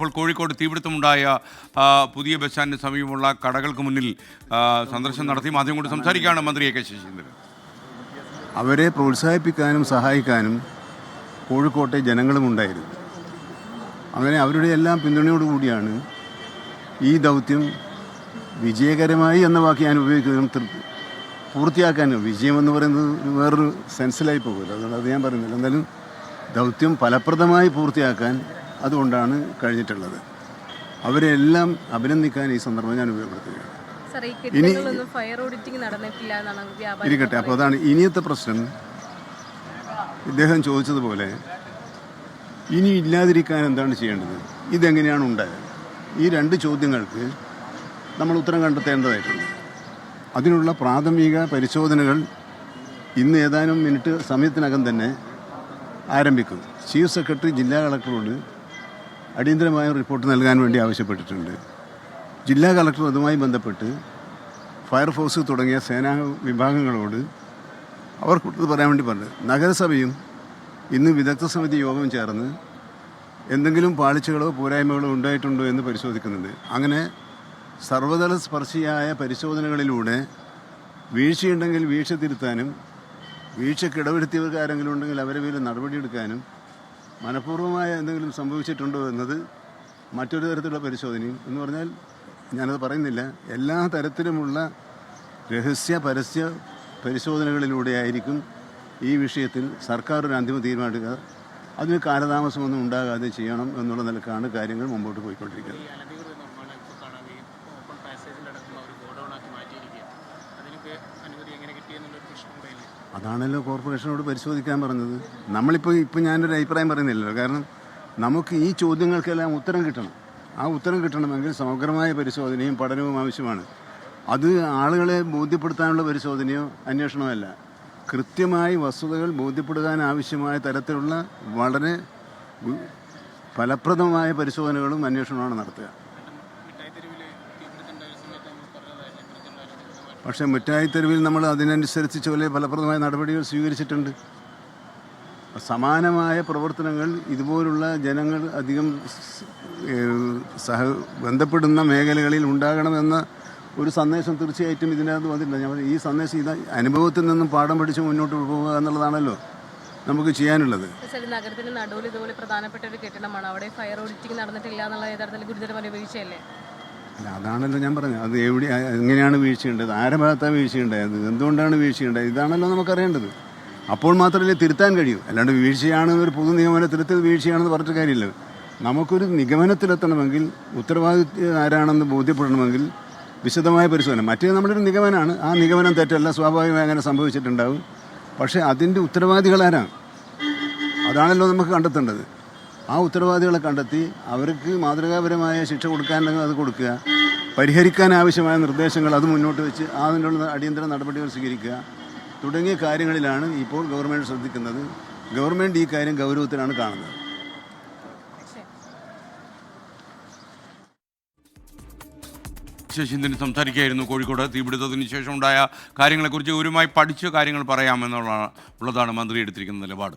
ഇപ്പോൾ കോഴിക്കോട് തീപിടുത്തമുണ്ടായ പുതിയ ബസ് സ്റ്റാൻഡിന് സമീപമുള്ള കടകൾക്ക് മുന്നിൽ സന്ദർശനം നടത്തി മാധ്യമങ്ങളോട് സംസാരിക്കുകയാണ് മന്ത്രി എ കെ ശശീന്ദ്രൻ. അവരെ പ്രോത്സാഹിപ്പിക്കാനും സഹായിക്കാനും കോഴിക്കോട്ടെ ജനങ്ങളും ഉണ്ടായിരുന്നു. അങ്ങനെ അവരുടെ എല്ലാം പിന്തുണയോടുകൂടിയാണ് ഈ ദൗത്യം വിജയകരമായി എന്ന വാക്ക് ഞാൻ ഉപയോഗിക്കുന്നതും പൂർത്തിയാക്കാനും. വിജയം എന്ന് പറയുന്നത് വേറൊരു സെൻസിലായി പോകുമല്ലോ, അതുകൊണ്ട് അത് ഞാൻ പറയുന്നില്ല. എന്തായാലും ദൗത്യം ഫലപ്രദമായി പൂർത്തിയാക്കാൻ അതുകൊണ്ടാണ് കഴിഞ്ഞിട്ടുള്ളത്. അവരെല്ലാം അഭിനന്ദിക്കാൻ ഈ സന്ദർഭം ഞാൻ ഉപയോഗപ്പെടുത്തുകയാണ്. ഇരിക്കട്ടെ, അപ്പോൾ അതാണ് ഇനിയത്തെ പ്രശ്നം. ഇദ്ദേഹം ചോദിച്ചതുപോലെ ഇനി ഇല്ലാതിരിക്കാൻ എന്താണ് ചെയ്യേണ്ടത്, ഇതെങ്ങനെയാണ് ഉണ്ടായത്, ഈ രണ്ട് ചോദ്യങ്ങൾക്ക് നമ്മൾ ഉത്തരം കണ്ടെത്തേണ്ടതായിട്ടുണ്ട്. അതിനുള്ള പ്രാഥമിക പരിശോധനകൾ ഇന്ന് ഏതാനും മിനിറ്റ് സമയത്തിനകം തന്നെ ആരംഭിക്കും. ചീഫ് സെക്രട്ടറി ജില്ലാ കളക്ടറോട് അടിയന്തരമായ റിപ്പോർട്ട് നൽകാൻ വേണ്ടി ആവശ്യപ്പെട്ടിട്ടുണ്ട്. ജില്ലാ കളക്ടർ അതുമായി ബന്ധപ്പെട്ട് ഫയർഫോഴ്സ് തുടങ്ങിയ സേനാ വിഭാഗങ്ങളോട് അവർക്കുള്ളത് പറയാൻ വേണ്ടി പറഞ്ഞു. നഗരസഭയും ഇന്ന് വിദഗ്ധ സമിതി യോഗം ചേർന്ന് എന്തെങ്കിലും പാളിച്ചകളോ പോരായ്മകളോ ഉണ്ടായിട്ടുണ്ടോ എന്ന് പരിശോധിക്കുന്നുണ്ട്. അങ്ങനെ സർവ്വതല സ്പർശിയായ പരിശോധനകളിലൂടെ വീഴ്ചയുണ്ടെങ്കിൽ വീഴ്ച തിരുത്താനും വീഴ്ചയ്ക്ക് ഇടവരുത്തിയവർക്ക് ആരെങ്കിലും ഉണ്ടെങ്കിൽ അവരെ പേരിൽ നടപടിയെടുക്കാനും മനഃപൂർവ്വമായ എന്തെങ്കിലും സംഭവിച്ചിട്ടുണ്ടോ എന്നത് മറ്റൊരു തരത്തിലുള്ള പരിശോധനയും എന്ന് പറഞ്ഞാൽ ഞാനത് പറയുന്നില്ല. എല്ലാ തരത്തിലുമുള്ള രഹസ്യ പരസ്യ പരിശോധനകളിലൂടെയായിരിക്കും ഈ വിഷയത്തിൽ സർക്കാർ ഒരു അന്തിമ തീരുമാനമെടുക്കുക. അതിന് കാലതാമസമൊന്നും ഉണ്ടാകാതെ ചെയ്യണം എന്നുള്ള നിലക്കാണ് കാര്യങ്ങൾ മുമ്പോട്ട് പോയിക്കൊണ്ടിരിക്കുന്നത്. അതാണല്ലോ കോർപ്പറേഷനോട് പരിശോധിക്കാൻ പറഞ്ഞത്. ഇപ്പോൾ ഞാനൊരു അഭിപ്രായം പറയുന്നില്ലല്ലോ. കാരണം നമുക്ക് ഈ ചോദ്യങ്ങൾക്കെല്ലാം ഉത്തരം കിട്ടണം. ആ ഉത്തരം കിട്ടണമെങ്കിൽ സമഗ്രമായ പരിശോധനയും പഠനവും ആവശ്യമാണ്. അത് ആളുകളെ ബോധ്യപ്പെടുത്താനുള്ള പരിശോധനയോ അന്വേഷണമോ അല്ല. കൃത്യമായി വസ്തുതകൾ ബോധ്യപ്പെടുത്താൻ ആവശ്യമായ തരത്തിലുള്ള വളരെ ഫലപ്രദമായ പരിശോധനകളും അന്വേഷണമാണ് നടത്തുക. പക്ഷേ മിഠായിത്തെരുവിൽ നമ്മൾ അതിനനുസരിച്ച് വലിയ ഫലപ്രദമായ നടപടികൾ സ്വീകരിച്ചിട്ടുണ്ട്. സമാനമായ പ്രവർത്തനങ്ങൾ ഇതുപോലുള്ള ജനങ്ങൾ അധികം ബന്ധപ്പെടുന്ന മേഖലകളിൽ ഉണ്ടാകണമെന്ന ഒരു സന്ദേശം തീർച്ചയായിട്ടും ഇതിനകത്ത് വന്നിട്ടുണ്ട്. ഞാൻ ഈ സന്ദേശം അനുഭവത്തിൽ നിന്നും പാഠം പഠിച്ച് മുന്നോട്ട് പോകുക എന്നുള്ളതാണല്ലോ നമുക്ക് ചെയ്യാനുള്ളത്. നഗരത്തിന്റെ നടുവിൽ ഇതുപോലെ പ്രധാനപ്പെട്ട ഒരു കെട്ടിടമാണ്, അവിടെ ഫയർ ഓഡിറ്റിംഗ് നടന്നിട്ടില്ല എന്നുള്ള യഥാർത്ഥത്തിൽ ഗുരുതരമായ വീഴ്ചയല്ലേ? അതാണല്ലോ ഞാൻ പറഞ്ഞത്. അത് എങ്ങനെയാണ് വീഴ്ചയുണ്ടായത്, ആരുടെ ഭാഗത്താണ് വീഴ്ചയുണ്ടായത്, എന്തുകൊണ്ടാണ് വീഴ്ചയുണ്ടായത്, ഇതാണല്ലോ നമുക്കറിയേണ്ടത്. അപ്പോൾ മാത്രമല്ലേ തിരുത്താൻ കഴിയൂ. അല്ലാണ്ട് വീഴ്ചയാണ് ഒരു പൊതു നിഗമനത്തിലെത്തി വീഴ്ചയാണെന്ന് പറഞ്ഞിട്ട് കാര്യമില്ല. നമുക്കൊരു നിഗമനത്തിലെത്തണമെങ്കിൽ ഉത്തരവാദിത്വ ആരാണെന്ന് ബോധ്യപ്പെടണമെങ്കിൽ വിശദമായ പരിശോധന. മറ്റേ നമ്മുടെ ഒരു നിഗമനമാണ്. ആ നിഗമനം തെറ്റല്ല, സ്വാഭാവികമായി അങ്ങനെ സംഭവിച്ചിട്ടുണ്ടാവും. പക്ഷേ അതിൻ്റെ ഉത്തരവാദികളാരാണ്, അതാണല്ലോ നമുക്ക് കണ്ടെത്തേണ്ടത്. ആ ഉത്തരവാദികളെ കണ്ടെത്തി അവർക്ക് മാതൃകാപരമായ ശിക്ഷ കൊടുക്കാനുണ്ടെങ്കിൽ അത് കൊടുക്കുക, പരിഹരിക്കാൻ ആവശ്യമായ നിർദ്ദേശങ്ങൾ അത് മുന്നോട്ട് വെച്ച് അതിനുള്ള അടിയന്തര നടപടികൾ സ്വീകരിക്കുക തുടങ്ങിയ കാര്യങ്ങളിലാണ് ഇപ്പോൾ ഗവൺമെൻറ് ശ്രദ്ധിക്കുന്നത്. ഗവൺമെൻറ് ഈ കാര്യം ഗൗരവത്തിലാണ് കാണുന്നത്. ശശീന്ദ്രൻ സംസാരിക്കുകയായിരുന്നു. കോഴിക്കോട് തീപിടുത്തത്തിന് ശേഷം ഉണ്ടായ കാര്യങ്ങളെക്കുറിച്ച് ഗൗരവമായി പഠിച്ച് കാര്യങ്ങൾ പറയാമെന്നുള്ളതാണ് മന്ത്രി എടുത്തിരിക്കുന്ന നിലപാട്.